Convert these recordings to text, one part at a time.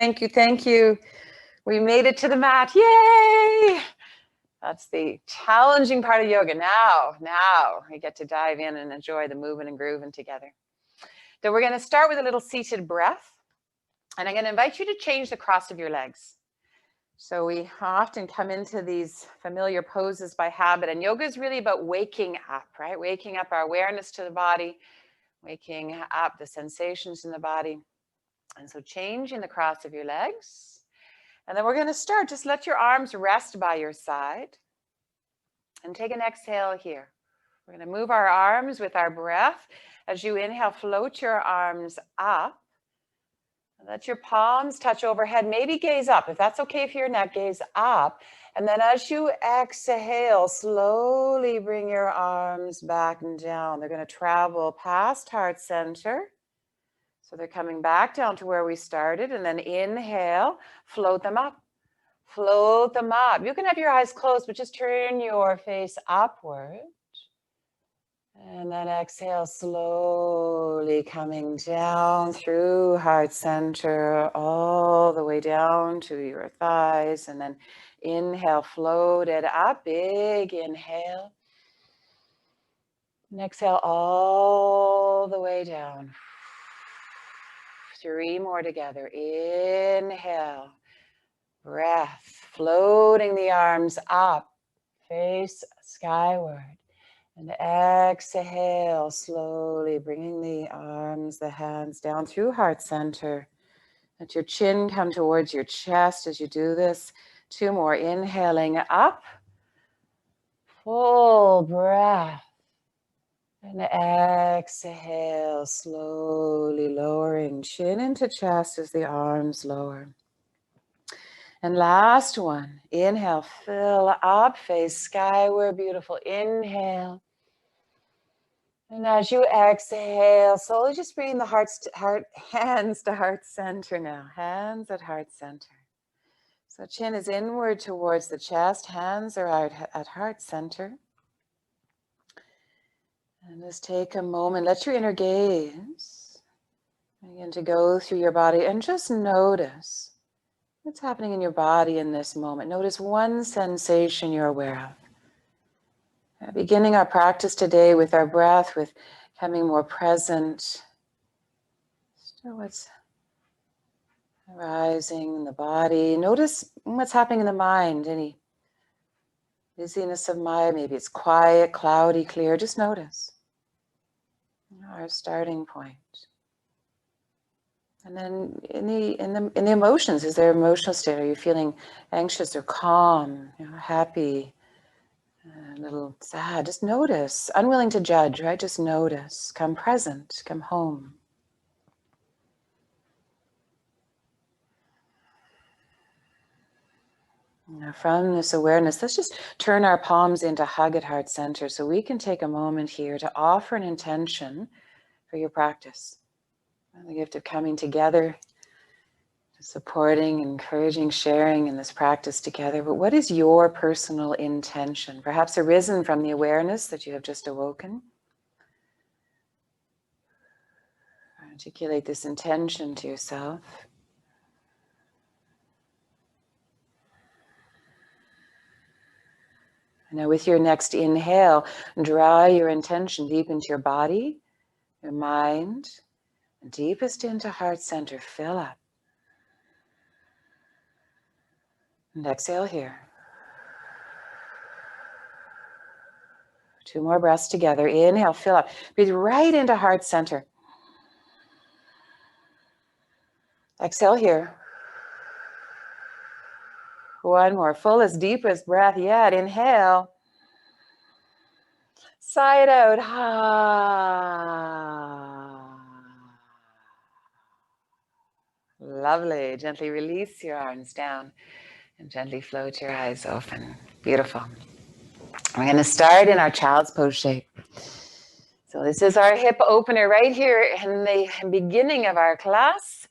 Thank you, thank you. We made it to the mat. Yay! That's the challenging part of yoga. Now we get to dive in and enjoy the moving and grooving together. So we're going to start with a little seated breath. And I'm going to invite you to change the cross of your legs. So we often come into these familiar poses by habit. And yoga is really about waking up, right? Waking up our awareness to the body, waking up the sensations in the body. And so changing the cross of your legs. And then we're going to start. Just let your arms rest by your side. And take an exhale here. We're going to move our arms with our breath. As you inhale, float your arms up. Let your palms touch overhead. Maybe gaze up. If that's okay for your neck, gaze up. And then as you exhale, slowly bring your arms back and down. They're going to travel past heart center. So they're coming back down to where we started. And then inhale, float them up. Float them up. You can have your eyes closed, but just turn your face upward. And then exhale, slowly coming down through heart center, all the way down to your thighs. And then inhale, float it up, big inhale. And exhale all the way down. 3 more together. Inhale, breath, floating the arms up, face skyward. And exhale, slowly bringing the arms, the hands down through heart center. Let your chin come towards your chest as you do this. 2 more, inhaling up. Full breath. And exhale, slowly lowering chin into chest as the arms lower. And last one, inhale, fill up, face skyward, beautiful inhale. And as you exhale, slowly just bring the hands to heart center now. Hands at heart center. So chin is inward towards the chest. Hands are out at heart center. And just take a moment. Let your inner gaze begin to go through your body and just notice what's happening in your body in this moment. Notice one sensation you're aware of. Beginning our practice today with our breath, with becoming more present. Still what's arising in the body. Notice what's happening in the mind. Any busyness of mind. Maybe it's quiet, cloudy, clear. Just notice. Our starting point. And then in the emotions, is there emotional state? Are you feeling anxious or calm, happy? A little sad, just notice, unwilling to judge, right? Just notice, come present, come home. Now from this awareness, let's just turn our palms into hug at heart center so we can take a moment here to offer an intention for your practice. The gift of coming together, supporting, encouraging, sharing in this practice together. But what is your personal intention? Perhaps arisen from the awareness that you have just awoken. Articulate this intention to yourself. And now with your next inhale, draw your intention deep into your body, your mind, and deepest into heart center. Fill up. And exhale here. 2 more breaths together. Inhale, fill up. Breathe right into heart center. Exhale here. 1 more. Fullest, deepest breath yet. Inhale. Sigh it out. Lovely. Gently release your arms down and gently float your eyes open. Beautiful. We're going to start in our child's pose shape. So this is our hip opener right here in the beginning of our class.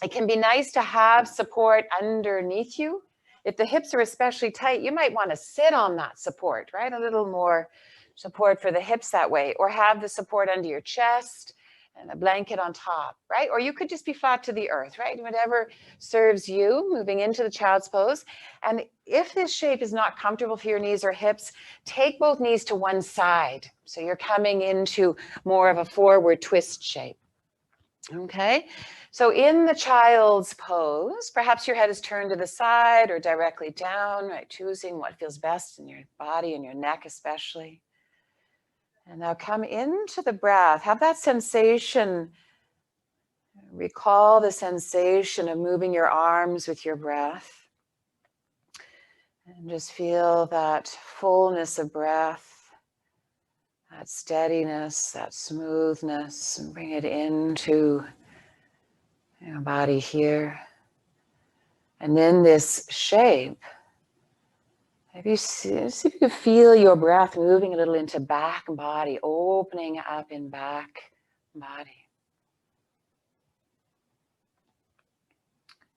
It can be nice to have support underneath you. If the hips are especially tight, you might want to sit on that support, right? A little more support for the hips that way, or have the support under your chest and a blanket on top, right? Or you could just be flat to the earth, right? Whatever serves you, moving into the child's pose. And if this shape is not comfortable for your knees or hips, take both knees to one side. So you're coming into more of a forward twist shape. Okay, so in the child's pose, perhaps your head is turned to the side or directly down, right? Choosing what feels best in your body and your neck especially. And now come into the breath. Have that sensation. Recall the sensation of moving your arms with your breath. And just feel that fullness of breath, that steadiness, that smoothness, and bring it into your body here. And in this shape, maybe see if you can feel your breath moving a little into back body, opening up in back body.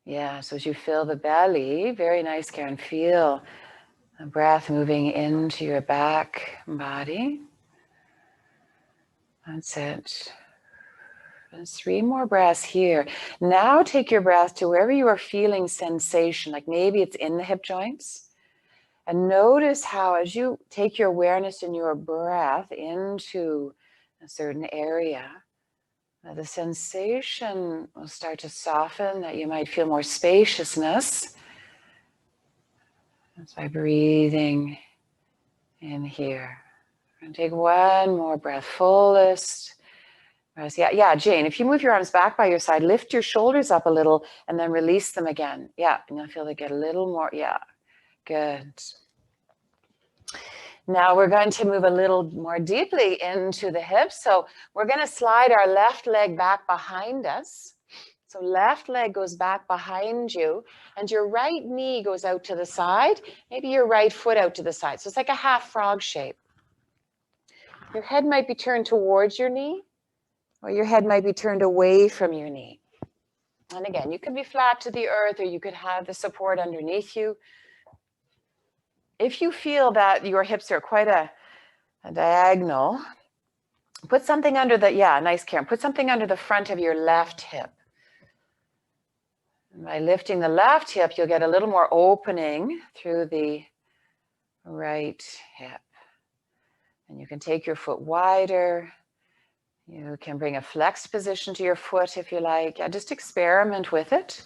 Yeah, so as you fill the belly, very nice, Karen, feel the breath moving into your back body. That's it. There's 3 more breaths here. Now take your breath to wherever you are feeling sensation, like maybe it's in the hip joints. And notice how as you take your awareness and your breath into a certain area, the sensation will start to soften, that you might feel more spaciousness. That's by breathing in here. And take one more breath, fullest. Yeah, Jane, if you move your arms back by your side, lift your shoulders up a little and then release them again. Yeah, and you'll feel they get a little more, yeah, good. Now we're going to move a little more deeply into the hips. So we're going to slide our left leg back behind us. So left leg goes back behind you and your right knee goes out to the side, maybe your right foot out to the side. So it's like a half frog shape. Your head might be turned towards your knee, or your head might be turned away from your knee. And again, you could be flat to the earth, or you could have the support underneath you. If you feel that your hips are quite a diagonal, put something under the, yeah, nice, Karen. Put something under the front of your left hip. And by lifting the left hip, you'll get a little more opening through the right hip. And you can take your foot wider. You can bring a flexed position to your foot if you like. Yeah, just experiment with it.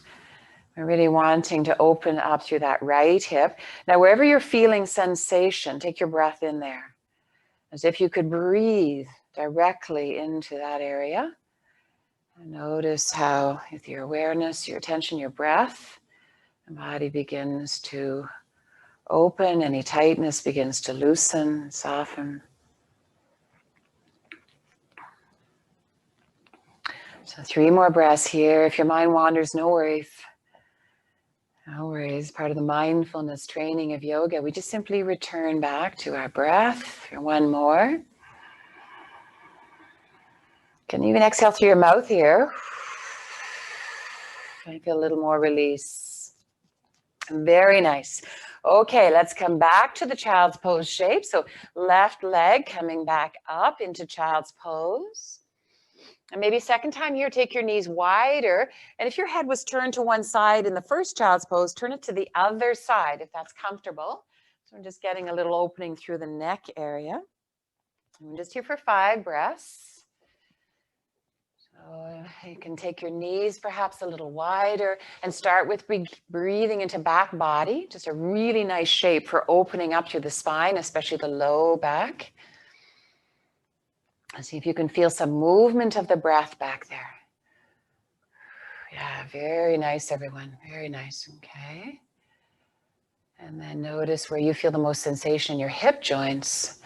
We're really wanting to open up through that right hip. Now, wherever you're feeling sensation, take your breath in there. As if you could breathe directly into that area. And notice how, with your awareness, your attention, your breath, the body begins to open. Any tightness begins to loosen, soften. So 3 more breaths here. If your mind wanders, no worries. No worries. Part of the mindfulness training of yoga, we just simply return back to our breath for 1 more. You can even exhale through your mouth here. I feel a little more release. Very nice. Okay, let's come back to the child's pose shape. So left leg coming back up into child's pose. And maybe second time here, take your knees wider. And if your head was turned to one side in the first child's pose, turn it to the other side if that's comfortable. So I'm just getting a little opening through the neck area. I'm just here for 5 breaths. So you can take your knees perhaps a little wider and start with breathing into back body. Just a really nice shape for opening up through the spine, especially the low back. See if you can feel some movement of the breath back there. Yeah, very nice, everyone. Very nice. Okay. And then notice where you feel the most sensation in your hip joints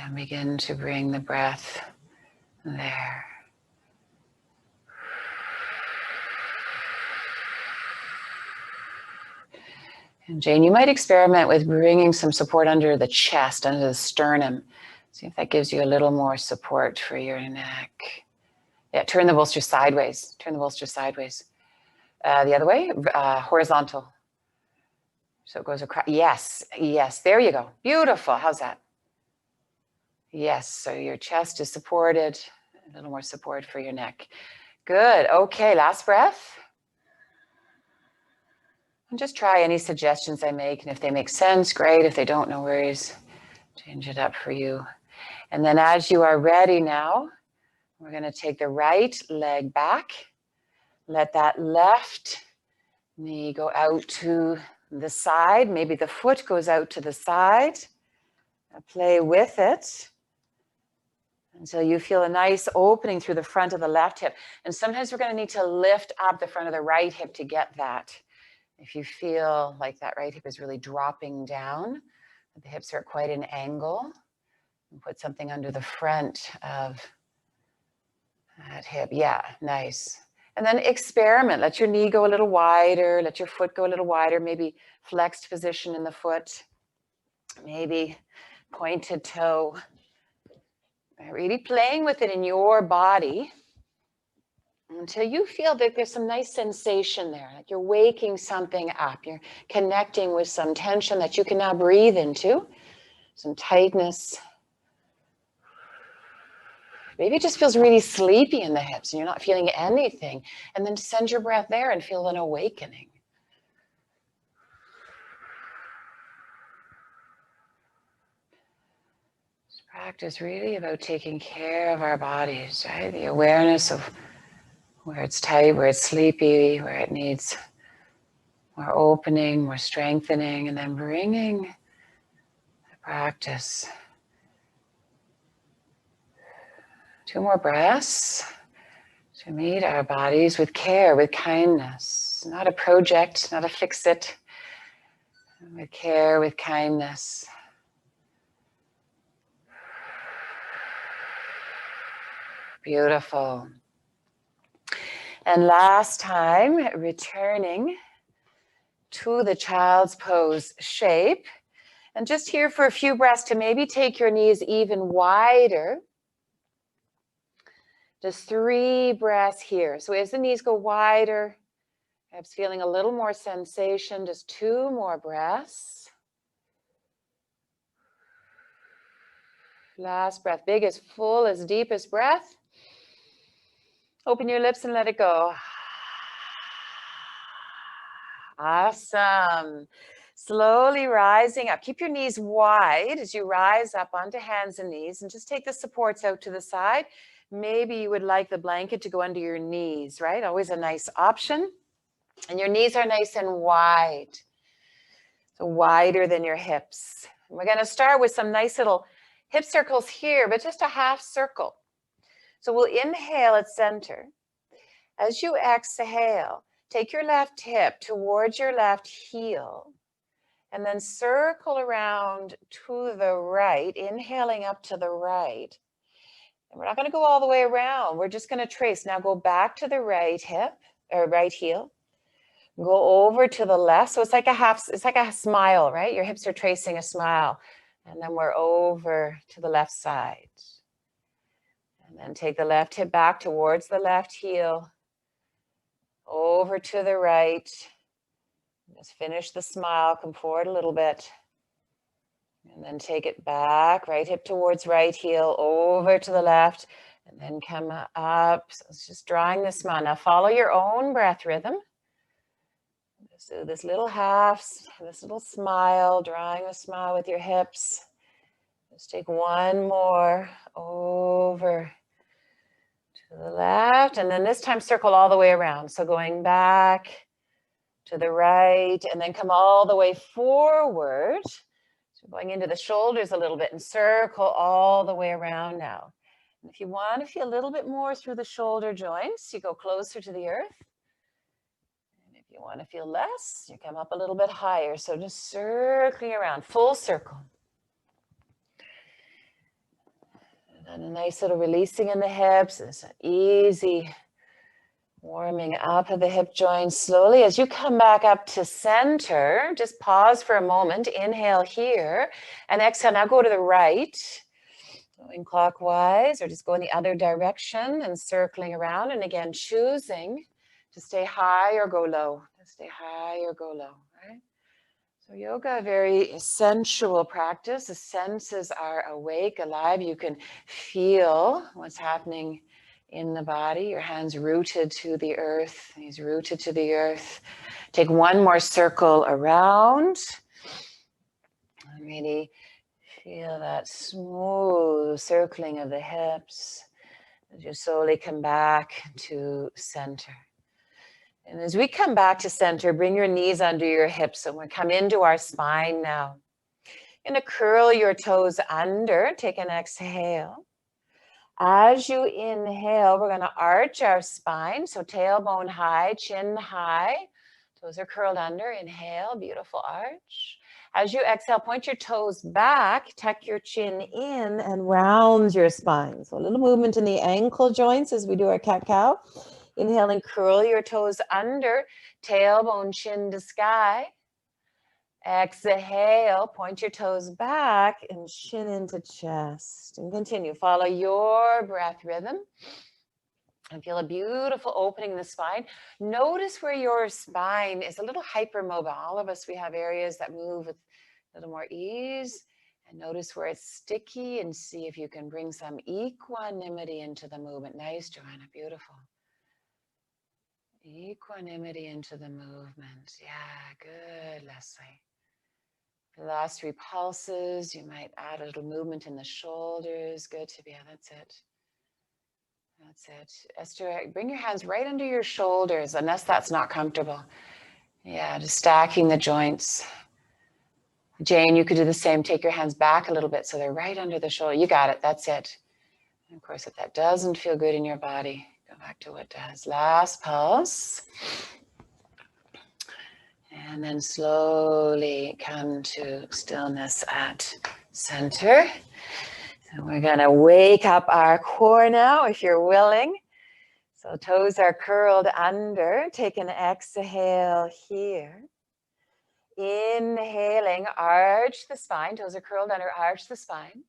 and begin to bring the breath there. And Jane, you might experiment with bringing some support under the chest, under the sternum. See if that gives you a little more support for your neck. Yeah, turn the bolster sideways. Turn the bolster sideways. The other way, horizontal. So it goes across. Yes, yes, there you go. Beautiful. How's that? Yes, so your chest is supported A little more support for your neck. Good. Okay, last breath. And just try any suggestions I make, and if they make sense, great. If they don't, no worries. Change it up for you. And then as you are ready now, we're going to take the right leg back. Let that left knee go out to the side. Maybe the foot goes out to the side. Play with it until you feel a nice opening through the front of the left hip. And sometimes we're going to need to lift up the front of the right hip to get that. If you feel like that right hip is really dropping down, the hips are at quite an angle, and put something under the front of that hip. Yeah, nice. And then experiment. Let your knee go a little wider. Let your foot go a little wider. Maybe flexed position in the foot. Maybe pointed toe. Really playing with it in your body until you feel that there's some nice sensation there, like you're waking something up. You're connecting with some tension that you can now breathe into, some tightness. Maybe it just feels really sleepy in the hips and you're not feeling anything. And then send your breath there and feel an awakening. This practice really about taking care of our bodies, right? The awareness of where it's tight, where it's sleepy, where it needs more opening, more strengthening, and then bringing the practice. 2 more breaths to meet our bodies with care, with kindness. Not a project, not a fix-it. With care, with kindness. Beautiful. And last time, returning to the child's pose shape. And just here for a few breaths to maybe take your knees even wider. Just 3 breaths here. So as the knees go wider, perhaps feeling a little more sensation, just 2 more breaths. Last breath, biggest, fullest, deepest breath. Open your lips and let it go. Awesome. Slowly rising up. Keep your knees wide as you rise up onto hands and knees, and just take the supports out to the side. Maybe you would like the blanket to go under your knees, right? Always a nice option. And your knees are nice and wide. So wider than your hips. And we're going to start with some nice little hip circles here, but just a half circle. So we'll inhale at center. As you exhale, take your left hip towards your left heel and then circle around to the right, inhaling up to the right. And we're not going to go all the way around. We're just going to trace. Now go back to the right hip or right heel. Go over to the left. So it's like a smile, right? Your hips are tracing a smile. And then we're over to the left side. And then take the left hip back towards the left heel. Over to the right. Just finish the smile. Come forward a little bit. And then take it back, right hip towards right heel, over to the left, and then come up. So it's just drawing the smile. Now follow your own breath rhythm. Just do this little this little smile, drawing a smile with your hips. Just take 1 more over to the left, and then this time circle all the way around. So going back to the right, and then come all the way forward. So going into the shoulders a little bit and circle all the way around now. And if you want to feel a little bit more through the shoulder joints, you go closer to the earth. And if you want to feel less, you come up a little bit higher. So just circling around, full circle. And then a nice little releasing in the hips. It's an easy warming up of the hip joints slowly. As you come back up to center, just pause for a moment. Inhale here and exhale. Now go to the right, going clockwise, or just go in the other direction and circling around. And again, choosing to stay high or go low. To stay high or go low, right? So yoga, a very sensual practice. The senses are awake, alive. You can feel what's happening in the body. Your hands rooted to the earth. Knees rooted to the earth. Take one more circle around. And really feel that smooth circling of the hips as you slowly come back to center. And as we come back to center, bring your knees under your hips. So we come into our spine now. You're going to curl your toes under. Take an exhale. As you inhale, we're going to arch our spine. So tailbone high, chin high. Toes are curled under. Inhale, beautiful arch. As you exhale, point your toes back, tuck your chin in, and round your spine. So a little movement in the ankle joints as we do our cat-cow. Inhale and curl your toes under, tailbone, chin to sky. Exhale, point your toes back and chin into chest. And continue, follow your breath rhythm. And feel a beautiful opening in the spine. Notice where your spine is a little hypermobile. All of us, we have areas that move with a little more ease. And notice where it's sticky and see if you can bring some equanimity into the movement. Nice, Joanna, beautiful. Equanimity into the movement. Yeah, good, Leslie. For the last 3 pulses, you might add a little movement in the shoulders. Good to be, yeah, that's it. That's it. Esther, bring your hands right under your shoulders, unless that's not comfortable. Yeah, just stacking the joints. Jane, you could do the same. Take your hands back a little bit so they're right under the shoulder. You got it. That's it. And of course, if that doesn't feel good in your body, go back to what does. Last pulse. And then slowly come to stillness at center. So we're going to wake up our core now, if you're willing. So toes are curled under. Take an exhale here. Inhaling, arch the spine. Toes are curled under, arch the spine.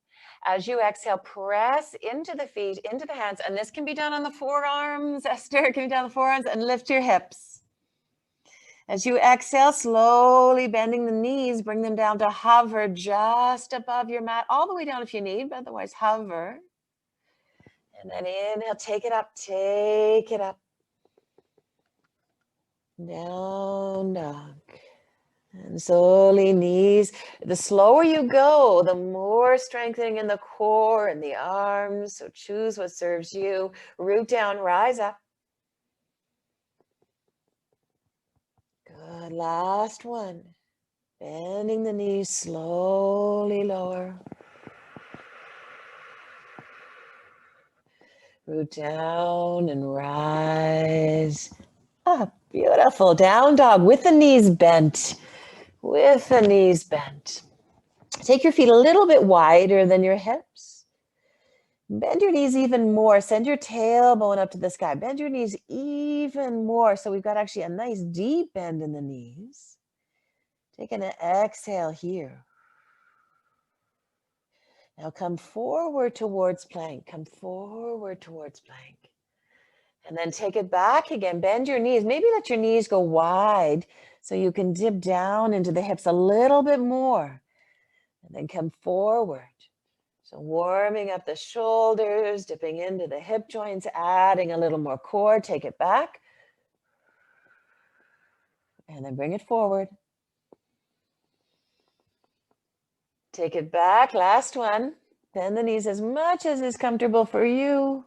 As you exhale, press into the feet, into the hands. And this can be done on the forearms. Esther, it can be done on the forearms. And lift your hips. As you exhale, slowly bending the knees, bring them down to hover just above your mat, all the way down if you need, but otherwise hover. And then inhale, take it up, take it up. Down dog. And slowly knees. The slower you go, the more strengthening in the core and the arms. So choose what serves you. Root down, rise up. Good, last one. Bending the knees, slowly lower. Root down and rise up. Beautiful. Down dog with the knees bent. With the knees bent. Take your feet a little bit wider than your hips. Bend your knees even more. Send your tailbone up to the sky. Bend your knees even more. So we've got actually a nice deep bend in the knees. Take an exhale here. Now come forward towards plank. Come forward towards plank. And then take it back again. Bend your knees. Maybe let your knees go wide so you can dip down into the hips a little bit more. And then come forward. So warming up the shoulders, dipping into the hip joints, adding a little more core. Take it back. And then bring it forward. Take it back. Last one. Bend the knees as much as is comfortable for you.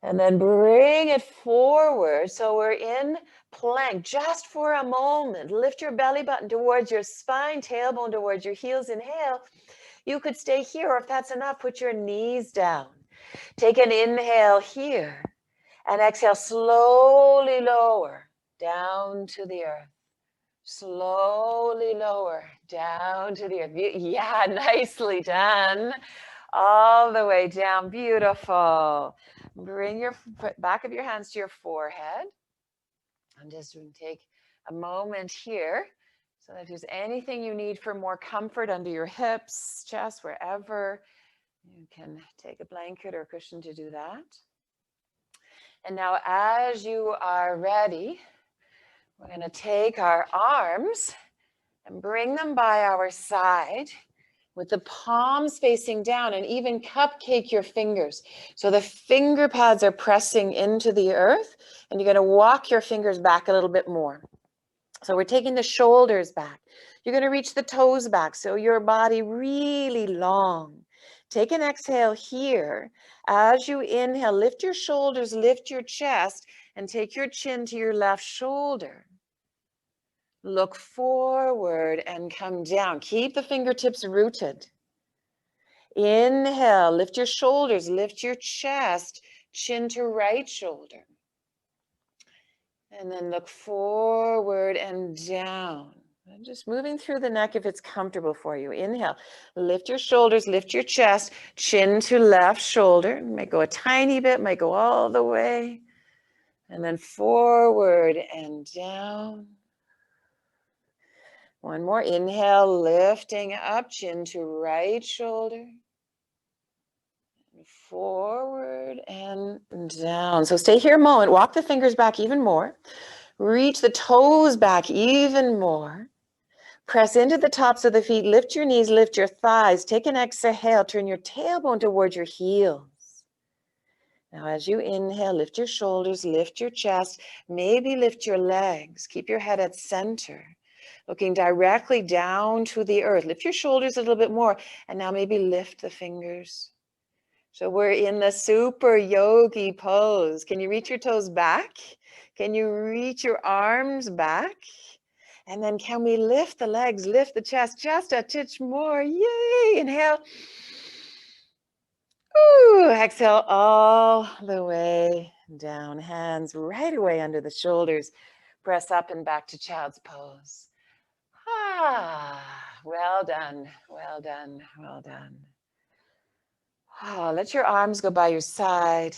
And then bring it forward. So we're in plank just for a moment. Lift your belly button towards your spine, tailbone towards your heels. Inhale. You could stay here, or if that's enough, put your knees down. Take an inhale here. And exhale, slowly lower down to the earth. Slowly lower down to the earth. Yeah, nicely done. All the way down. Beautiful. Bring your back of your hands to your forehead. I'm just going to take a moment here. So if there's anything you need for more comfort under your hips, chest, wherever, you can take a blanket or a cushion to do that. And now as you are ready, we're going to take our arms and bring them by our side. with the palms facing down, and even cupcake your fingers. So the finger pads are pressing into the earth, and you're going to walk your fingers back a little bit more. So we're taking the shoulders back. You're going to reach the toes back, so your body really long. Take an exhale here. As you inhale, lift your shoulders, lift your chest, and take your chin to your left shoulder. Look forward and come down. Keep the fingertips rooted. Inhale, lift your shoulders, lift your chest, chin to right shoulder. And then look forward and down. And just moving through the neck if it's comfortable for you. Inhale, lift your shoulders, lift your chest, chin to left shoulder. Might go a tiny bit, might go all the way. And then forward and down. One more. Inhale, lifting up, chin to right shoulder. Forward and down. So stay here a moment. Walk the fingers back even more. Reach the toes back even more. Press into the tops of the feet. Lift your knees, lift your thighs. Take an exhale. Turn your tailbone towards your heels. Now, as you inhale, lift your shoulders, lift your chest, maybe lift your legs. Keep your head at center, looking directly down to the earth. Lift your shoulders a little bit more, and now maybe lift the fingers. So we're in the super yogi pose. Can you reach your toes back? Can you reach your arms back? And then can we lift the legs, lift the chest just a touch more? Yay! Inhale. Ooh, exhale all the way down. Hands right away under the shoulders. Press up and back to child's pose. Ah, well done, well done, well done. Oh, let your arms go by your side.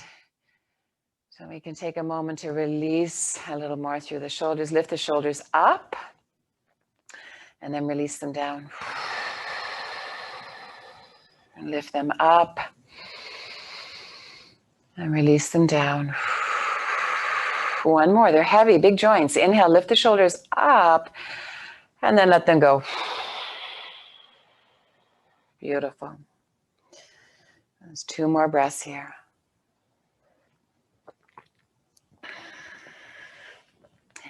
So we can take a moment to release a little more through the shoulders. Lift the shoulders up and then release them down. And lift them up and release them down. One more. They're heavy, big joints. Inhale, lift the shoulders up and then let them go. Beautiful. There's 2 more breaths here.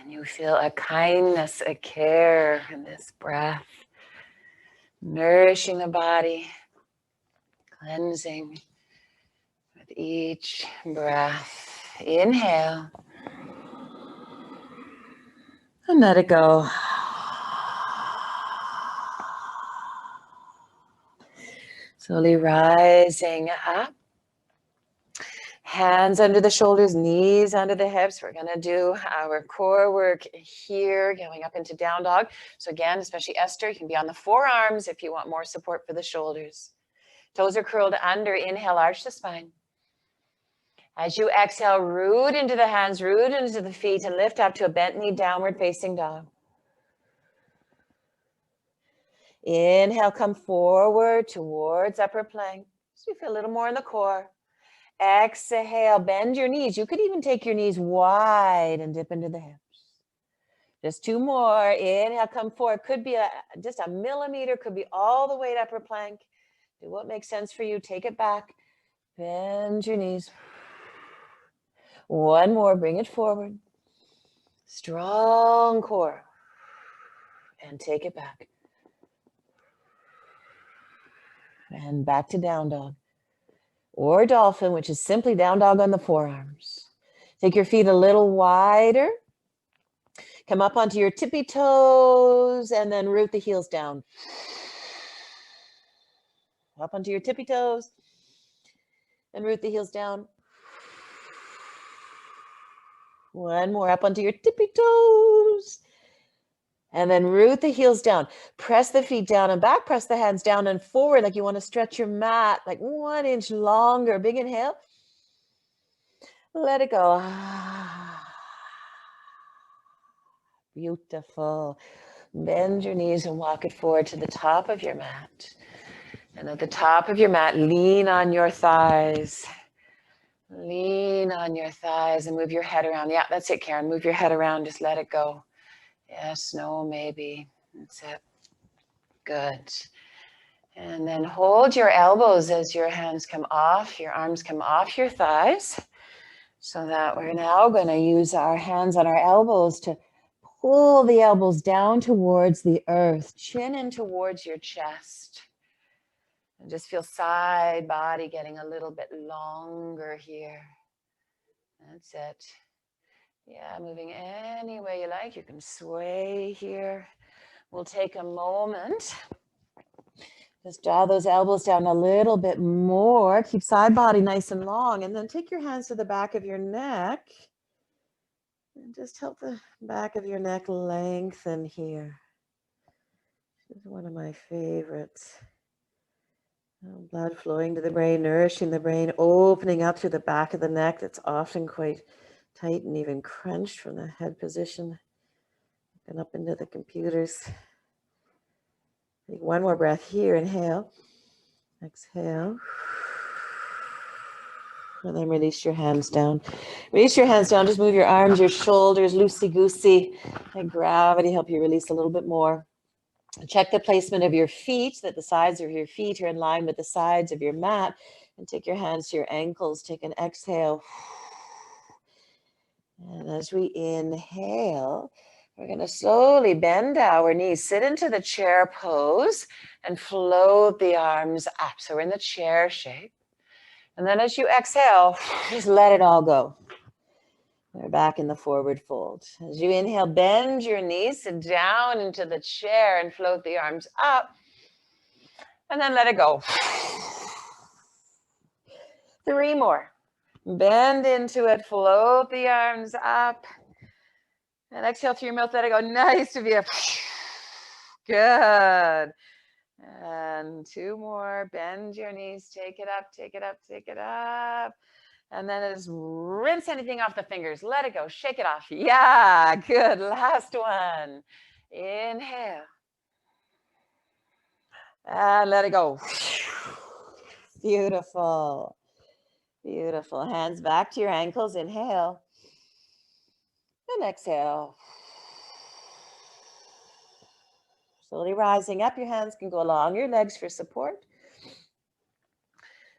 And you feel a kindness, a care in this breath, nourishing the body, cleansing with each breath. Inhale and let it go. Slowly rising up. Hands under the shoulders, knees under the hips. We're going to do our core work here, going up into down dog. So again, especially Esther, you can be on the forearms if you want more support for the shoulders. Toes are curled under. Inhale, arch the spine. As you exhale, root into the hands, root into the feet, and lift up to a bent knee, downward facing dog. Inhale, come forward towards upper plank. So you feel a little more in the core. Exhale, bend your knees. You could even take your knees wide and dip into the hips. Just 2 more. Inhale, come forward. Could be just a millimeter, could be all the way to upper plank. Do what makes sense for you. Take it back. Bend your knees. 1 more. Bring it forward. Strong core. And take it back. And back to down dog. Or dolphin, which is simply down dog on the forearms. Take your feet a little wider. Come up onto your tippy toes and then root the heels down. Up onto your tippy toes and root the heels down. 1 more, up onto your tippy toes. And then root the heels down. Press the feet down and back. Press the hands down and forward like you want to stretch your mat like 1 inch longer. Big inhale. Let it go. Beautiful. Bend your knees and walk it forward to the top of your mat. And at the top of your mat, lean on your thighs. Lean on your thighs and move your head around. Yeah, that's it, Karen. Move your head around. Just let it go. Yes, no, maybe. That's it. Good. And then hold your elbows as your hands come off, your arms come off your thighs. So that we're now going to use our hands on our elbows to pull the elbows down towards the earth, chin in towards your chest. And just feel side body getting a little bit longer here. That's it. Yeah, moving any way you like. You can sway here. We'll take a moment. Just draw those elbows down a little bit more. Keep side body nice and long. And then take your hands to the back of your neck. And just help the back of your neck lengthen here. This is one of my favorites. Blood flowing to the brain, nourishing the brain, opening up through the back of the neck that's often quite tight and even crunched from the head position. And up into the computers. Take one more breath here. Inhale. Exhale. And then release your hands down. Release your hands down. Just move your arms, your shoulders, loosey-goosey. Let gravity help you release a little bit more. Check the placement of your feet, that the sides of your feet are in line with the sides of your mat. And take your hands to your ankles. Take an exhale. And as we inhale, we're going to slowly bend our knees, sit into the chair pose, and float the arms up. So we're in the chair shape. And then as you exhale, just let it all go. We're back in the forward fold. As you inhale, bend your knees, sit down into the chair and float the arms up. And then let it go. 3 more. Bend into it, float the arms up. And exhale through your mouth, let it go. Nice to be up. Good. And 2 more. Bend your knees, take it up, take it up, take it up. And then just rinse anything off the fingers. Let it go. Shake it off. Yeah, good. Last one. Inhale. And let it go. Beautiful. Beautiful. Hands back to your ankles. Inhale. And exhale. Slowly rising up. Your hands can go along your legs for support.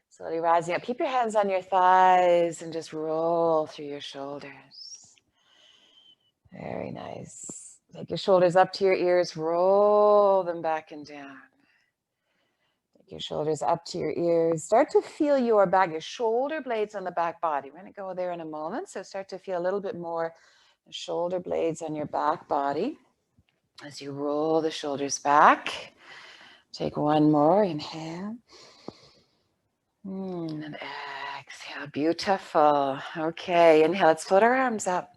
Slowly rising up. Keep your hands on your thighs and just roll through your shoulders. Very nice. Take your shoulders up to your ears. Roll them back and down. Take your shoulders up to your ears. Start to feel your back, your shoulder blades on the back body. We're going to go there in a moment. So start to feel a little bit more the shoulder blades on your back body. As you roll the shoulders back. Take one more. Inhale. And exhale. Beautiful. Okay, inhale. Let's float our arms up.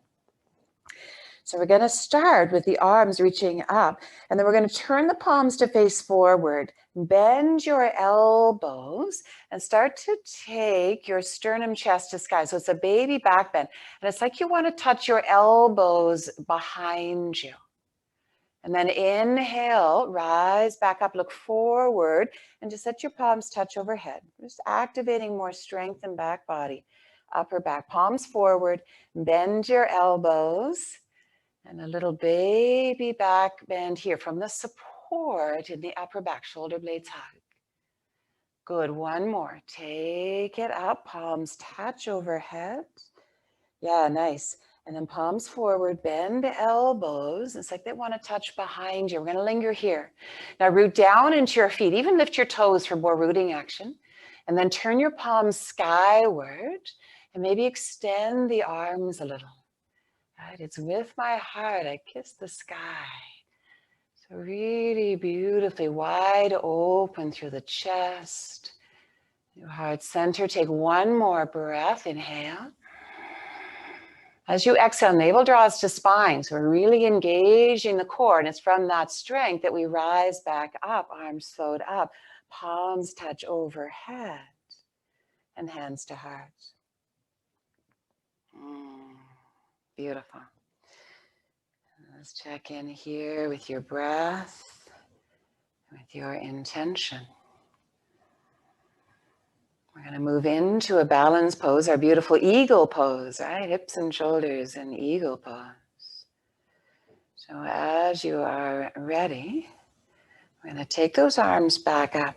So we're going to start with the arms reaching up, and then we're going to turn the palms to face forward. Bend your elbows and start to take your sternum, chest to sky. So it's a baby back bend, and it's like you want to touch your elbows behind you. And then inhale, rise back up, look forward, and just let your palms touch overhead. Just activating more strength in back body, upper back, palms forward, bend your elbows, and a little baby back bend here from the support in the upper back, shoulder blades hug. Good, one more. Take it up, palms touch overhead. Yeah, nice. And then palms forward, bend the elbows. It's like they want to touch behind you. We're going to linger here. Now root down into your feet. Even lift your toes for more rooting action. And then turn your palms skyward and maybe extend the arms a little. Right? It's with my heart. I kiss the sky. So really beautifully wide open through the chest. Your heart center. Take one more breath. Inhale. As you exhale, navel draws to spine. So we're really engaging the core. And it's from that strength that we rise back up, arms float up, palms touch overhead, and hands to heart. Beautiful. Let's check in here with your breath, with your intention. We're going to move into a balance pose, our beautiful eagle pose, right? Hips and shoulders and eagle pose. So as you are ready, we're going to take those arms back up.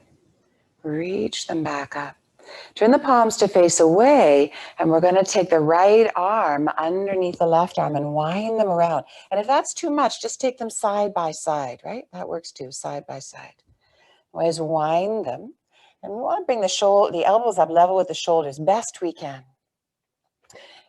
Reach them back up. Turn the palms to face away, and we're going to take the right arm underneath the left arm and wind them around. And if that's too much, just take them side by side, right? That works too, side by side. Always wind them. And we want to bring the elbows up level with the shoulders, best we can.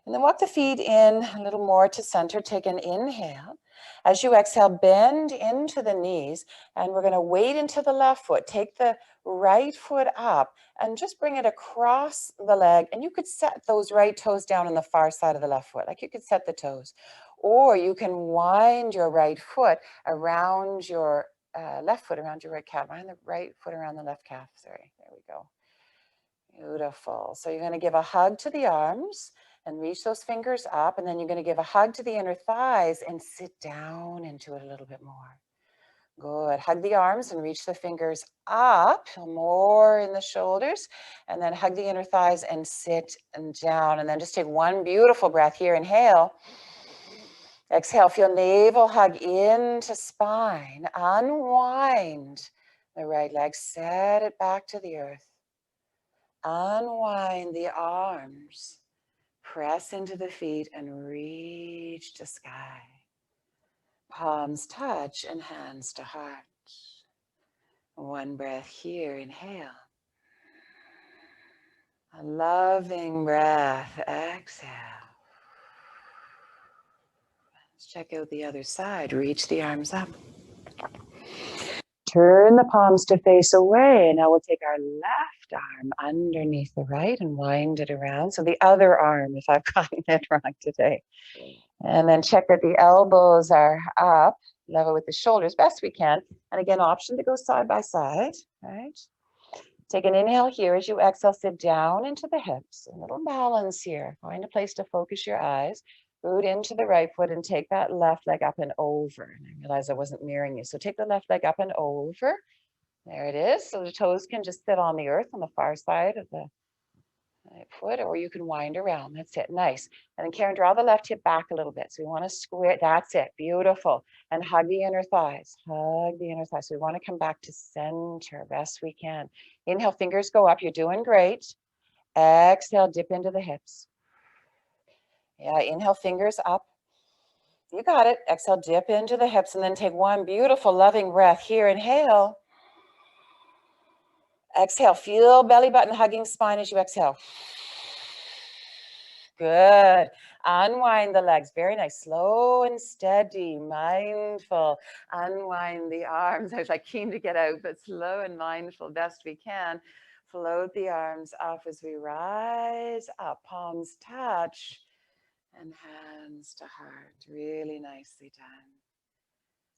And then walk the feet in a little more to center. Take an inhale. As you exhale, bend into the knees, and we're going to weight into the left foot. Take the right foot up and just bring it across the leg. And you could set those right toes down on the far side of the left foot, like you could set the toes. Or you can wind your right foot around your left foot, around your right calf. Wind the right foot around the left calf. Sorry, there we go. Beautiful. So you're going to give a hug to the arms and reach those fingers up. And then you're going to give a hug to the inner thighs and sit down into it a little bit more. Good. Hug the arms and reach the fingers up, more in the shoulders. And then hug the inner thighs and sit and down. And then just take one beautiful breath here. Inhale. Exhale. Feel navel hug into spine. Unwind the right leg. Set it back to the earth. Unwind the arms. Press into the feet and reach to sky. Palms touch and hands to heart. One breath here, inhale. A loving breath, exhale. Let's check out the other side. Reach the arms up. Turn the palms to face away. Now we'll take our left arm underneath the right and wind it around. So the other arm, if I've gotten it wrong today. And then check that the elbows are up, level with the shoulders, best we can. And again, option to go side by side, right? Take an inhale here. As you exhale, sit down into the hips. A little balance here. Find a place to focus your eyes. Root into the right foot and take that left leg up and over. And I realized I wasn't mirroring you. So take the left leg up and over. There it is. So the toes can just sit on the earth on the far side of the right foot, or you can wind around. That's it. Nice. And then Karen, draw the left hip back a little bit. So we want to square. That's it. Beautiful. And hug the inner thighs. Hug the inner thighs. So we want to come back to center best we can. Inhale, fingers go up. You're doing great. Exhale, dip into the hips. Yeah, inhale, fingers up. You got it. Exhale, dip into the hips, and then take one beautiful, loving breath here. Inhale. Exhale, feel belly button hugging spine as you exhale. Good. Unwind the legs. Very nice. Slow and steady, mindful. Unwind the arms. I was like keen to get out, but slow and mindful, best we can. Float the arms up as we rise up. Palms touch and hands to heart. Really nicely done.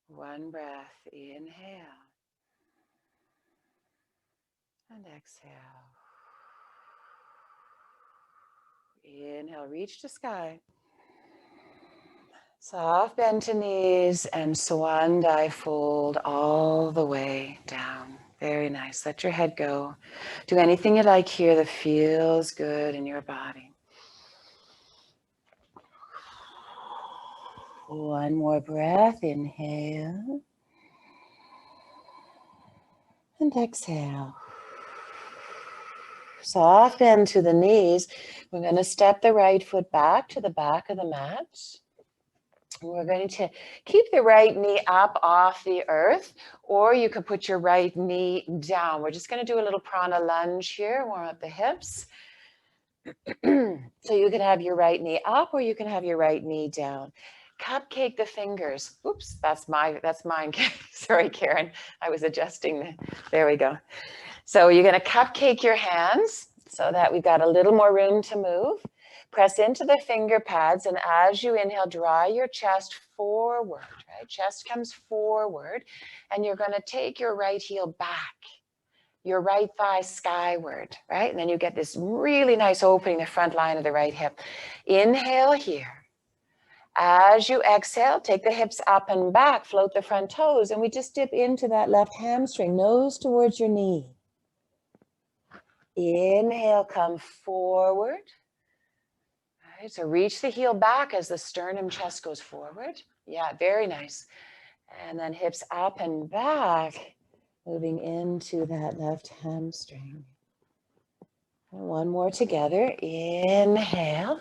One breath. Inhale. And exhale. Inhale, reach to sky. Soft bend to knees and swan dive fold all the way down. Very nice. Let your head go. Do anything you like here that feels good in your body. One more breath. Inhale. And exhale. Soft bend to the knees. We're going to step the right foot back to the back of the mat. We're going to keep the right knee up off the earth, or you could put your right knee down. We're just going to do a little prana lunge here, warm up the hips. So you can have your right knee up, or you can have your right knee down. Cupcake the fingers. Oops, that's mine. Sorry, Karen. I was adjusting. There we go. So you're going to cupcake your hands so that we've got a little more room to move. Press into the finger pads, and as you inhale, draw your chest forward, right? Chest comes forward, and you're going to take your right heel back, your right thigh skyward, right? And then you get this really nice opening, the front line of the right hip. Inhale here. As you exhale, take the hips up and back, float the front toes, and we just dip into that left hamstring, nose towards your knee. Inhale, come forward. Right, so reach the heel back as the sternum chest goes forward. Yeah, very nice. And then hips up and back. moving into that left hamstring. And one more together. Inhale.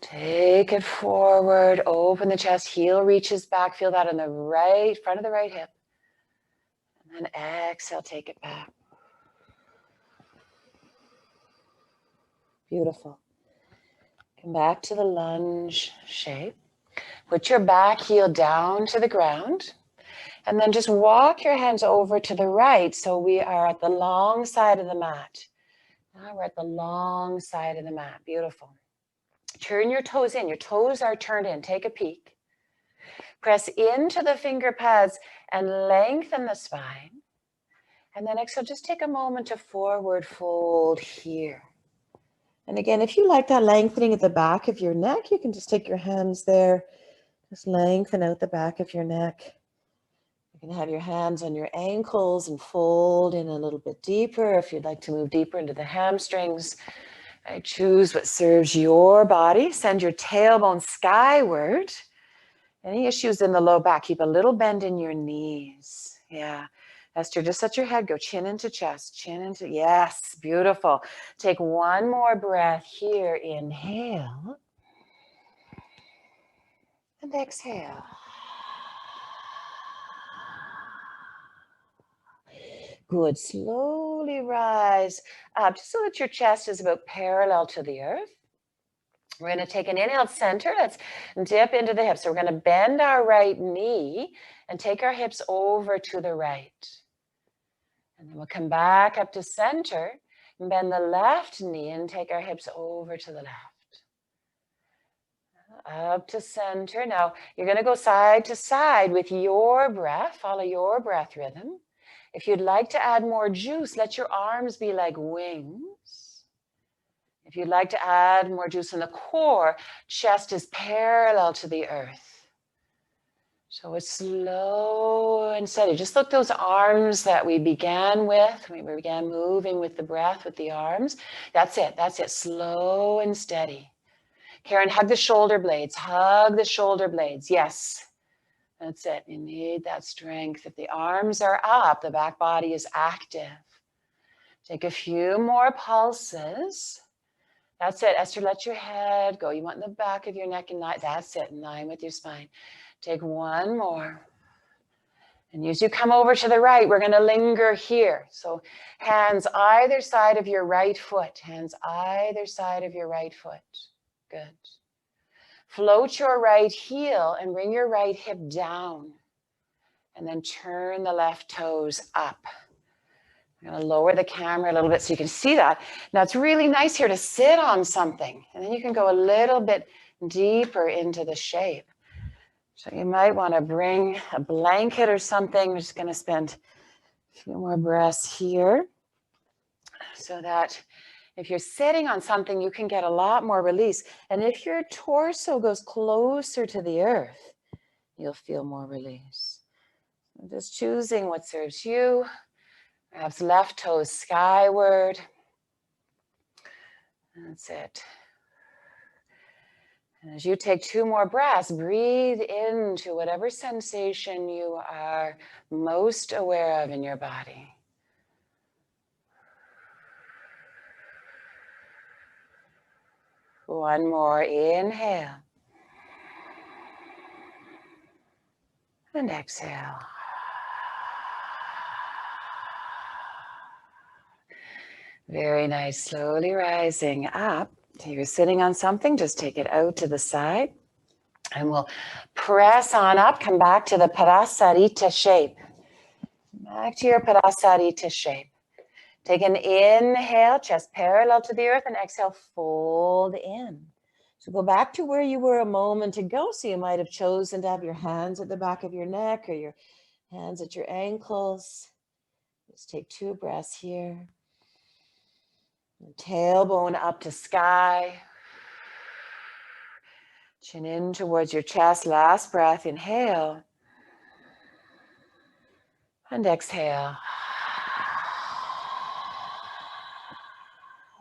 Take it forward, open the chest, heel reaches back. Feel that on the right, front of the right hip. And then exhale, take it back. Beautiful. Come back to the lunge shape. Put your back heel down to the ground. And then just walk your hands over to the right. So we are at the long side of the mat. Now we're at the long side of the mat. Beautiful. Turn your toes in. Your toes are turned in. Take a peek. Press into the finger pads and lengthen the spine. And then exhale, just take a moment to forward fold here. And again, if you like that lengthening at the back of your neck, you can just take your hands there. Just lengthen out the back of your neck. You can have your hands on your ankles and fold in a little bit deeper. If you'd like to move deeper into the hamstrings, choose what serves your body. Send your tailbone skyward. Any issues in the low back, keep a little bend in your knees. Yeah. Esther, just let your head go chin into chest, chin into, yes, beautiful. Take one more breath here. Inhale. And exhale. Good. Slowly rise up just so that your chest is about parallel to the earth. We're going to take an inhale center. Let's dip into the hips. So we're going to bend our right knee and take our hips over to the right. And then we'll come back up to center and bend the left knee and take our hips over to the left. Up to center. Now you're going to go side to side with your breath. Follow your breath rhythm. If you'd like to add more juice, let your arms be like wings. If you'd like to add more juice in the core, chest is parallel to the earth. So it's slow and steady. Just look those arms that we began with. We began moving with the breath, with the arms. That's it. That's it. Slow and steady. Karen, hug the shoulder blades. Hug the shoulder blades. Yes. That's it. You need that strength. If the arms are up, the back body is active. Take a few more pulses. That's it. Esther, let your head go. You want in the back of your neck and that's it, in line with your spine. Take one more. And as you come over to the right, we're going to linger here. So hands either side of your right foot. Hands either side of your right foot. Good. Float your right heel and bring your right hip down. And then turn the left toes up. I'm going to lower the camera a little bit so you can see that. Now it's really nice here to sit on something. And then you can go a little bit deeper into the shape. So you might want to bring a blanket or something. We're just going to spend a few more breaths here so that if you're sitting on something, you can get a lot more release. And if your torso goes closer to the earth, you'll feel more release. So just choosing what serves you. Perhaps left toes skyward. That's it. And as you take two more breaths, breathe into whatever sensation you are most aware of in your body. One more. Inhale. And exhale. Very nice. Slowly rising up. If you're sitting on something, just take it out to the side. And we'll press on up. Come back to the Parasarita shape. Back to your Parasarita shape. Take an inhale, chest parallel to the earth, and exhale, fold in. So go back to where you were a moment ago. So you might have chosen to have your hands at the back of your neck or your hands at your ankles. Just take two breaths here. Tailbone up to sky. Chin in towards your chest. Last breath. Inhale. And exhale.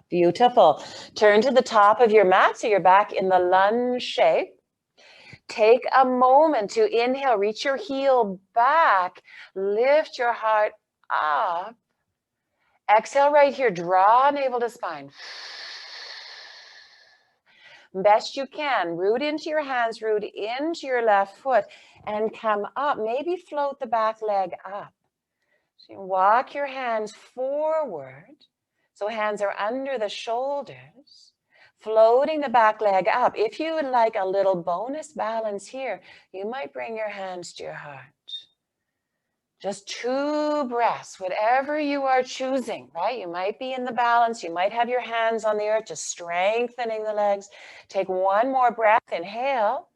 Beautiful. Turn to the top of your mat so you're back in the lunge shape. Take a moment to inhale, reach your heel back, lift your heart up. Exhale right here, draw navel to spine. Best you can, root into your hands, root into your left foot, and come up. Maybe float the back leg up. So you walk your hands forward, so hands are under the shoulders, floating the back leg up. If you would like a little bonus balance here, you might bring your hands to your heart. Just 2 breaths, whatever you are choosing, right? You might be in the balance. You might have your hands on the earth, just strengthening the legs. Take 1 more breath. Inhale.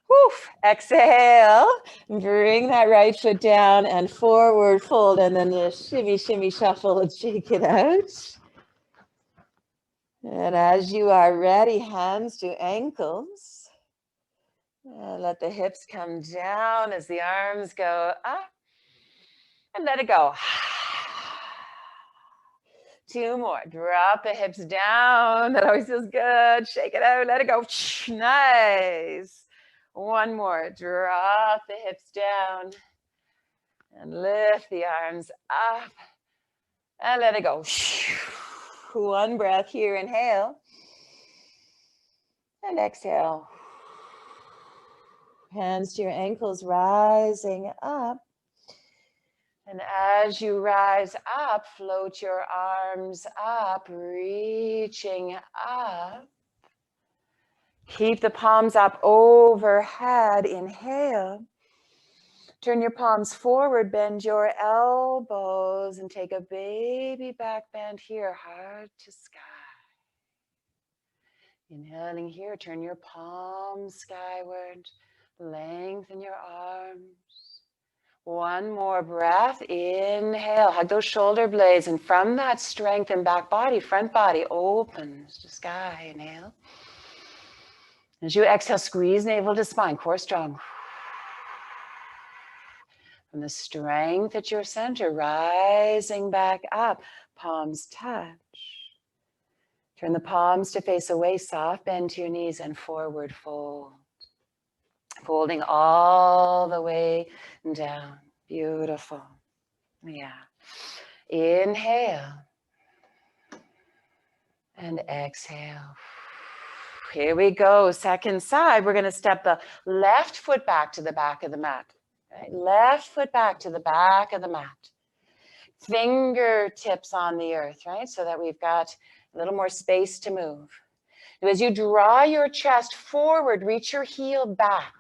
Woof. Exhale. Bring that right foot down and forward fold, and then the shimmy, shimmy, shuffle and shake it out. And as you are ready, hands to ankles. Let the hips come down as the arms go up. And let it go. 2 more. Drop the hips down. That always feels good. Shake it out. Let it go. Nice. 1 more. Drop the hips down. And lift the arms up. And let it go. 1 breath here. Inhale. And exhale. Hands to your ankles, rising up. And as you rise up, float your arms up, reaching up. Keep the palms up overhead. Inhale. Turn your palms forward, bend your elbows, and take a baby back bend here, heart to sky. Inhaling here, turn your palms skyward, lengthen your arms. 1 more breath. Inhale, hug those shoulder blades, and from that strength in back body, front body opens to sky. Inhale. As you exhale, squeeze navel to spine, core strong. From the strength at your center, rising back up, palms touch. Turn the palms to face away, soft bend to your knees and forward fold. Folding all the way down. Beautiful. Yeah. Inhale. And exhale. Here we go. Second side. We're going to step the left foot back to the back of the mat. Right? Left foot back to the back of the mat. Fingertips on the earth, right? So that we've got a little more space to move. Now, as you draw your chest forward, reach your heel back.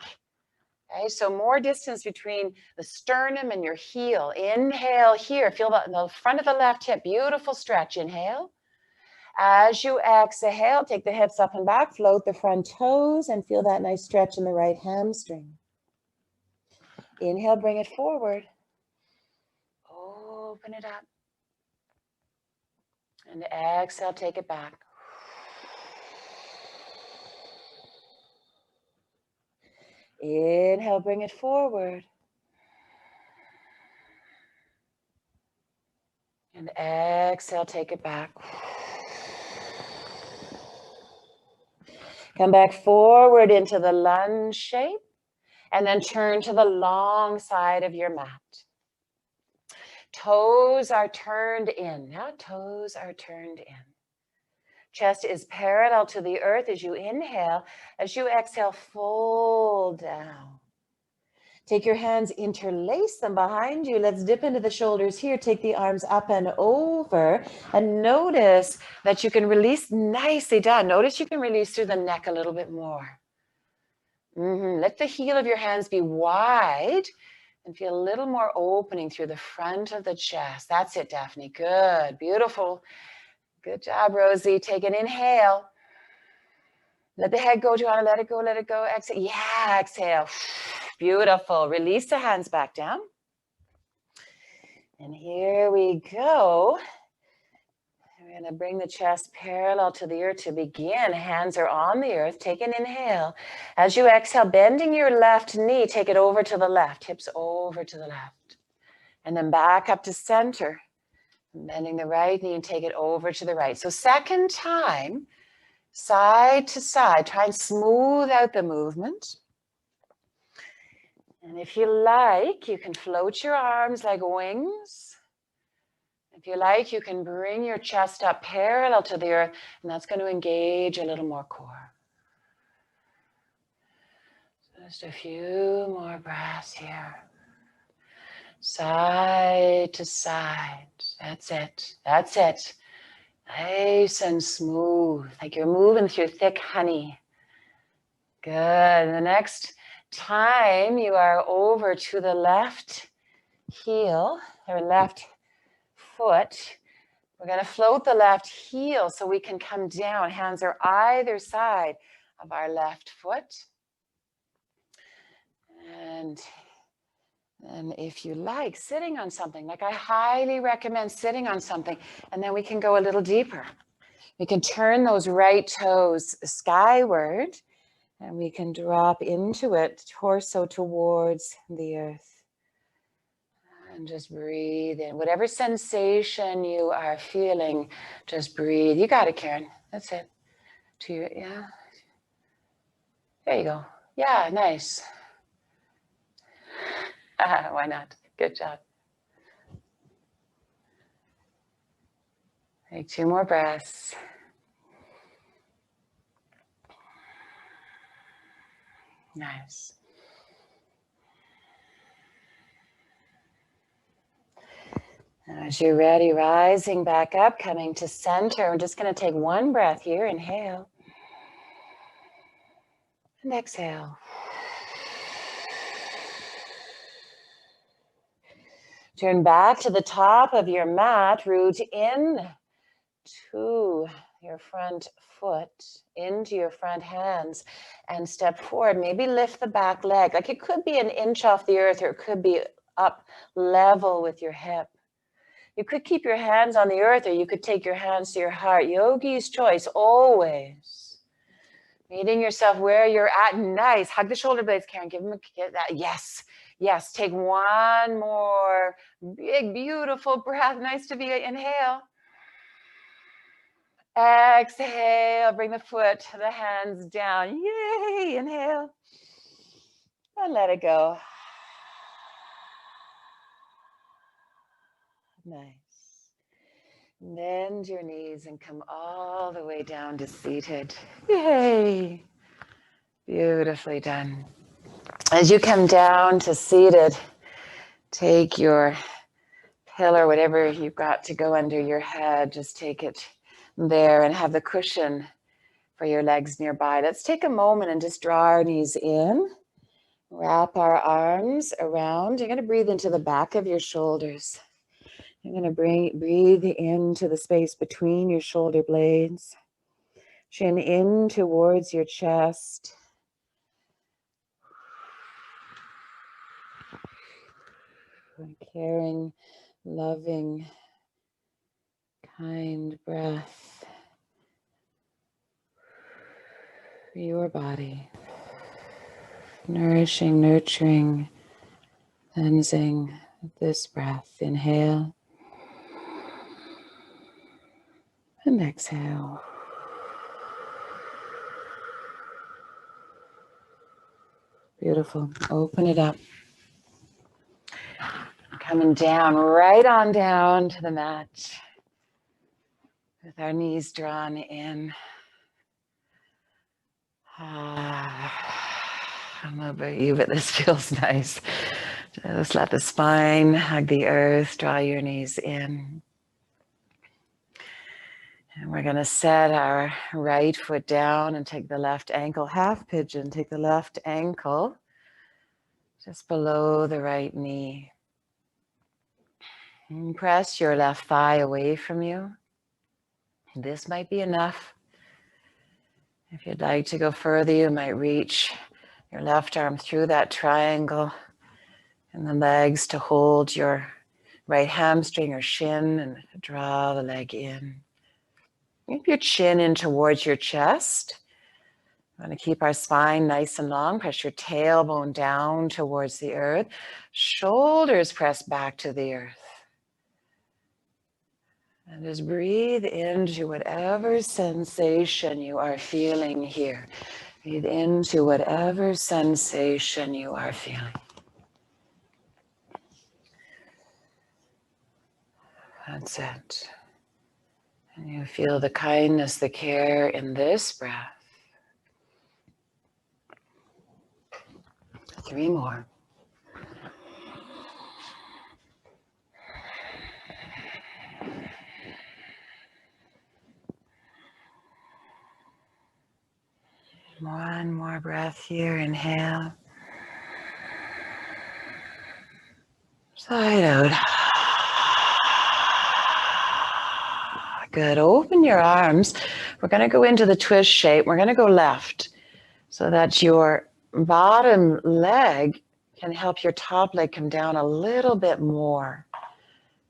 Okay, so more distance between the sternum and your heel. Inhale here. Feel the front of the left hip. Beautiful stretch. Inhale. As you exhale, take the hips up and back. Float the front toes and feel that nice stretch in the right hamstring. Inhale, bring it forward. Open it up. And exhale, take it back. Inhale, bring it forward. And exhale, take it back. Come back forward into the lunge shape. And then turn to the long side of your mat. Toes are turned in. Now toes are turned in. Chest is parallel to the earth as you inhale. As you exhale, fold down. Take your hands, interlace them behind you. Let's dip into the shoulders here. Take the arms up and over. And notice that you can release. Nicely done. Notice you can release through the neck a little bit more. Let the heel of your hands be wide and feel a little more opening through the front of the chest. That's it, Daphne. Good. Beautiful. Good job, Rosie. Take an inhale. Let the head go, Joanna. Let it go. Let it go. Exhale. Yeah, exhale. Beautiful. Release the hands back down. And here we go. We're going to bring the chest parallel to the earth to begin. Hands are on the earth. Take an inhale. As you exhale, bending your left knee, take it over to the left. Hips over to the left. And then back up to center. Bending the right knee and take it over to the right. So second time, side to side. Try and smooth out the movement. And if you like, you can float your arms like wings. If you like, you can bring your chest up parallel to the earth, and that's going to engage a little more core. Just a few more breaths here. Side to side. That's it. That's it. Nice and smooth, like you're moving through thick honey. Good. The next time you are over to the left heel or left foot, we're going to float the left heel so we can come down. Hands are either side of our left foot. And if you like, sitting on something, like I highly recommend sitting on something, and then we can go a little deeper. We can turn those right toes skyward, and we can drop into it, torso towards the earth. And just breathe in. Whatever sensation you are feeling, just breathe. You got it, Karen. That's it. To your, yeah. There you go. Yeah, nice. Why not? Good job. Take 2 more breaths. Nice. As you're ready, rising back up, coming to center. We're just going to take 1 breath here. Inhale. And exhale. Turn back to the top of your mat. Root in to your front foot, into your front hands, and step forward. Maybe lift the back leg. Like it could be an inch off the earth, or it could be up level with your hip. You could keep your hands on the earth, or you could take your hands to your heart. Yogi's choice, always. Meeting yourself where you're at. Nice. Hug the shoulder blades, Karen. Give that. Yes. Yes. Take 1 more big, beautiful breath. Nice to be. Inhale. Exhale. Bring the foot, the hands down. Yay. Inhale. And let it go. Nice. Bend your knees and come all the way down to seated. Yay. Beautifully done. As you come down to seated, take your pillow, whatever you've got to go under your head, just take it there and have the cushion for your legs nearby. Let's take a moment and just draw our knees in. Wrap our arms around. You're going to breathe into the back of your shoulders. You're going to breathe into the space between your shoulder blades. Chin in towards your chest. Caring, loving, kind breath for your body. Nourishing, nurturing, cleansing this breath. Inhale and exhale. Beautiful. Open it up. Coming down, right on down to the mat with our knees drawn in. I don't know about you, but this feels nice. Just let the spine hug the earth, draw your knees in. And we're going to set our right foot down and take the left ankle, half pigeon, take the left ankle just below the right knee. And press your left thigh away from you. This might be enough. If you'd like to go further, you might reach your left arm through that triangle and the legs to hold your right hamstring or shin and draw the leg in. Keep your chin in towards your chest. We want to keep our spine nice and long. Press your tailbone down towards the earth. Shoulders press back to the earth. And just breathe into whatever sensation you are feeling here. Breathe into whatever sensation you are feeling. That's it. And you feel the kindness, the care in this breath. 3 more. One more breath here. Inhale. Sigh out. Good. Open your arms. We're going to go into the twist shape. We're going to go left so that your bottom leg can help your top leg come down a little bit more,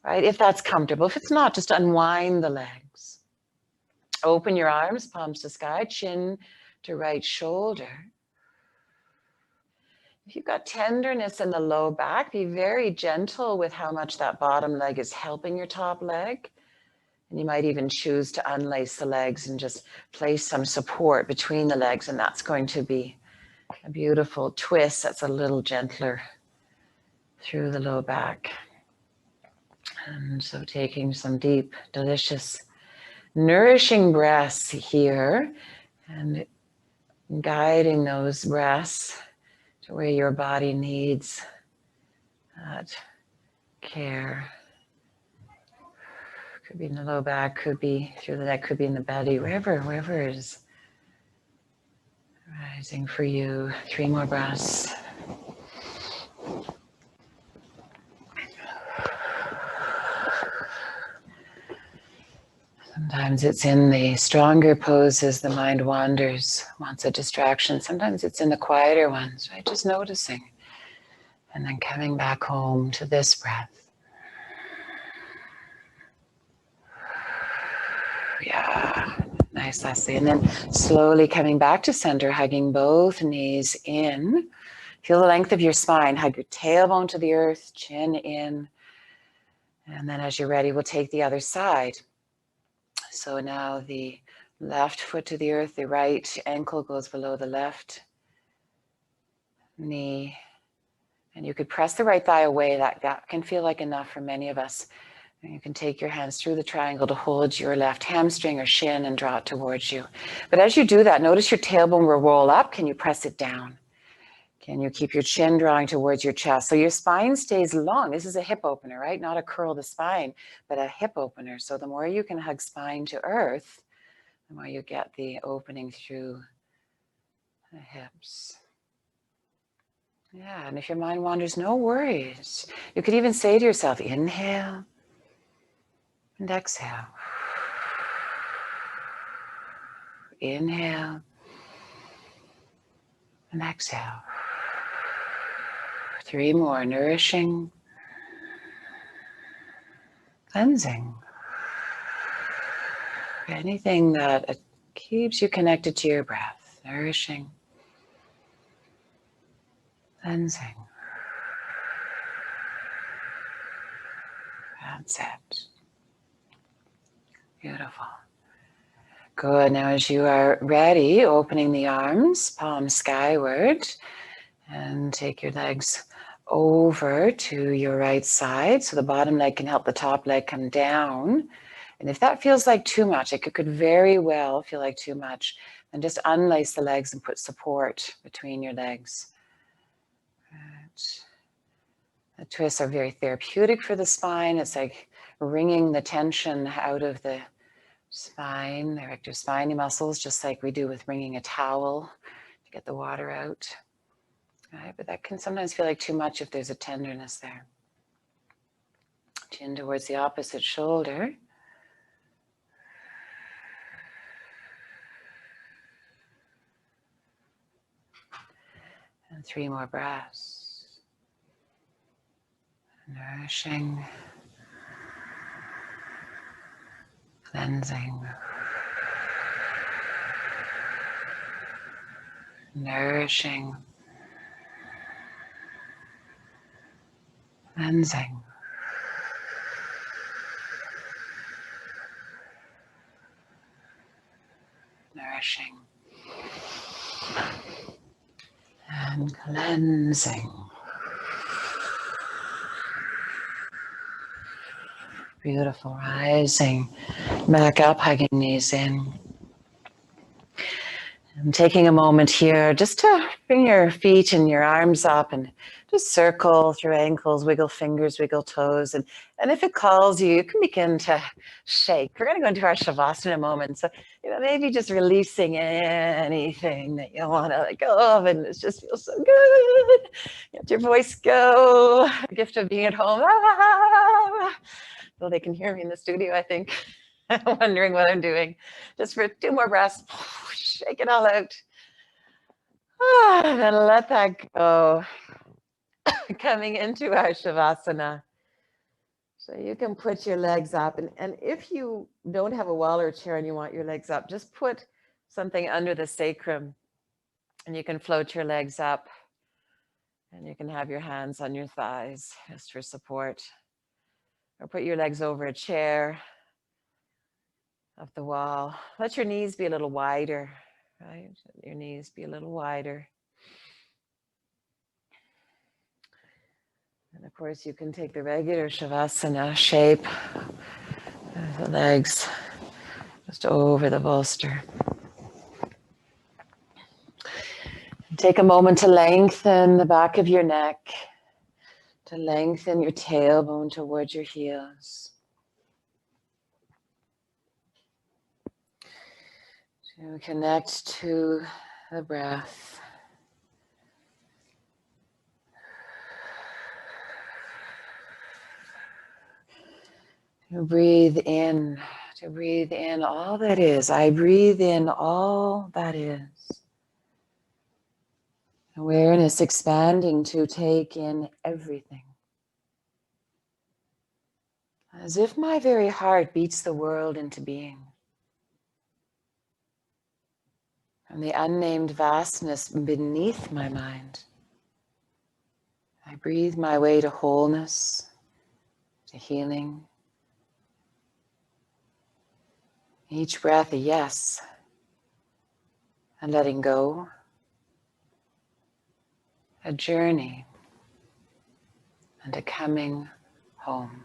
right? If that's comfortable. If it's not, just unwind the legs. Open your arms, palms to sky, chin to right shoulder. If you've got tenderness in the low back, be very gentle with how much that bottom leg is helping your top leg. And you might even choose to unlace the legs and just place some support between the legs. And that's going to be a beautiful twist that's a little gentler through the low back. And so taking some deep, delicious, nourishing breaths here and guiding those breaths to where your body needs that care. Could be in the low back, could be through the neck, could be in the belly, wherever is rising for you. 3 more breaths. Sometimes it's in the stronger poses the mind wanders, wants a distraction. Sometimes it's in the quieter ones, right? Just noticing. And then coming back home to this breath. Yeah, nice, Leslie. And then slowly coming back to center, hugging both knees in. Feel the length of your spine. Hug your tailbone to the earth, chin in. And then as you're ready, we'll take the other side. So now the left foot to the earth, the right ankle goes below the left knee. And you could press the right thigh away. That can feel like enough for many of us. And you can take your hands through the triangle to hold your left hamstring or shin and draw it towards you. But as you do that, notice your tailbone will roll up. Can you press it down? Can you keep your chin drawing towards your chest? So your spine stays long. This is a hip opener, right? Not a curl the spine, but a hip opener. So the more you can hug spine to earth, the more you get the opening through the hips. Yeah, and if your mind wanders, no worries. You could even say to yourself, inhale and exhale. Inhale and exhale. 3 more, nourishing, cleansing. Anything that keeps you connected to your breath, nourishing, cleansing. That's it. Beautiful. Good. Now as you are ready, opening the arms, palms skyward, and take your legs over to your right side. So the bottom leg can help the top leg come down. And if that feels like too much, it could very well feel like too much, then just unlace the legs and put support between your legs. Right. The twists are very therapeutic for the spine. It's like wringing the tension out of the spine, the erector spinae muscles, just like we do with wringing a towel to get the water out. Right? But that can sometimes feel like too much if there's a tenderness there. Chin towards the opposite shoulder. And 3 more breaths. Nourishing, cleansing, nourishing, cleansing. Cleansing. Beautiful. Rising back up, hugging knees in. And taking a moment here just to bring your feet and your arms up and just circle through ankles, wiggle fingers, wiggle toes. And if it calls you, you can begin to shake. We're going to go into our Shavasana moment. So, maybe just releasing anything that you want to let go of. And it just feels so good. Let your voice go. The gift of being at home. Well, they can hear me in the studio, I think. Wondering what I'm doing. Just for 2 more breaths. Shake it all out. Then let that go. Coming into our Shavasana. So you can put your legs up. And if you don't have a wall or a chair and you want your legs up, just put something under the sacrum and you can float your legs up. And you can have your hands on your thighs just for support. Or put your legs over a chair, up the wall. Let your knees be a little wider, right? Your knees be a little wider. And of course, you can take the regular Shavasana shape, the legs just over the bolster. Take a moment to lengthen the back of your neck, to lengthen your tailbone towards your heels. To connect to the breath. To breathe in all that is. I breathe in all that is. Awareness expanding to take in everything. As if my very heart beats the world into being. And the unnamed vastness beneath my mind. I breathe my way to wholeness, to healing. Each breath a yes, and letting go. A journey and a coming home.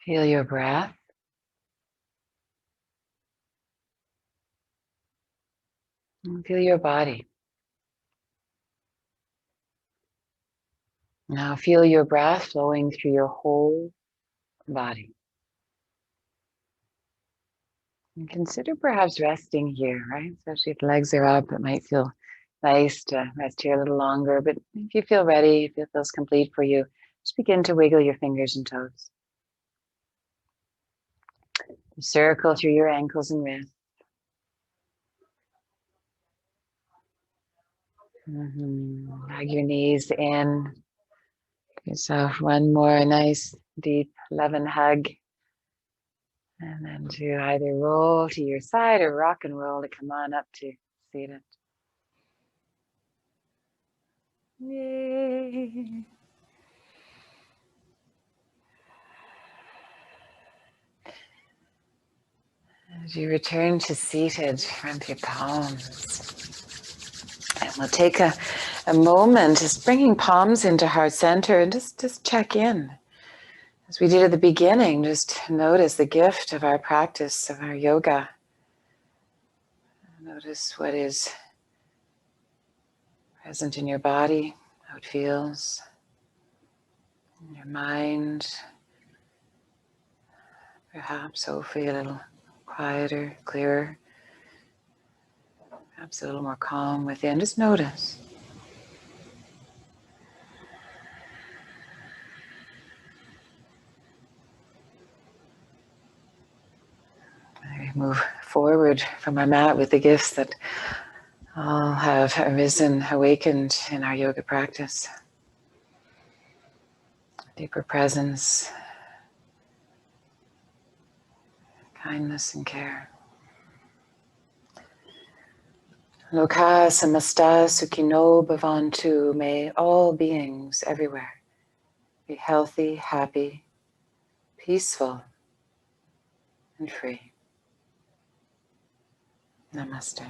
Feel your breath. And feel your body. Now feel your breath flowing through your whole body. And consider perhaps resting here, right? Especially if the legs are up, it might feel nice to rest here a little longer. But if you feel ready, if it feels complete for you, just begin to wiggle your fingers and toes. Circle through your ankles and wrists. Hug your knees in. Give yourself one more nice, deep, loving hug. And then to either roll to your side or rock and roll to come on up to seated. Yay. As you return to seated, front your palms. And we'll take a moment just bringing palms into heart center and just check in. As we did at the beginning, just notice the gift of our practice, of our yoga. Notice what is present in your body, how it feels, in your mind. Perhaps hopefully a little quieter, clearer, perhaps a little more calm within. Just notice. I move forward from our mat with the gifts that all have arisen, awakened in our yoga practice. Deeper presence, kindness and care. Loka samasta sukhino bhavantu. May all beings everywhere be healthy, happy, peaceful, and free. Namaste.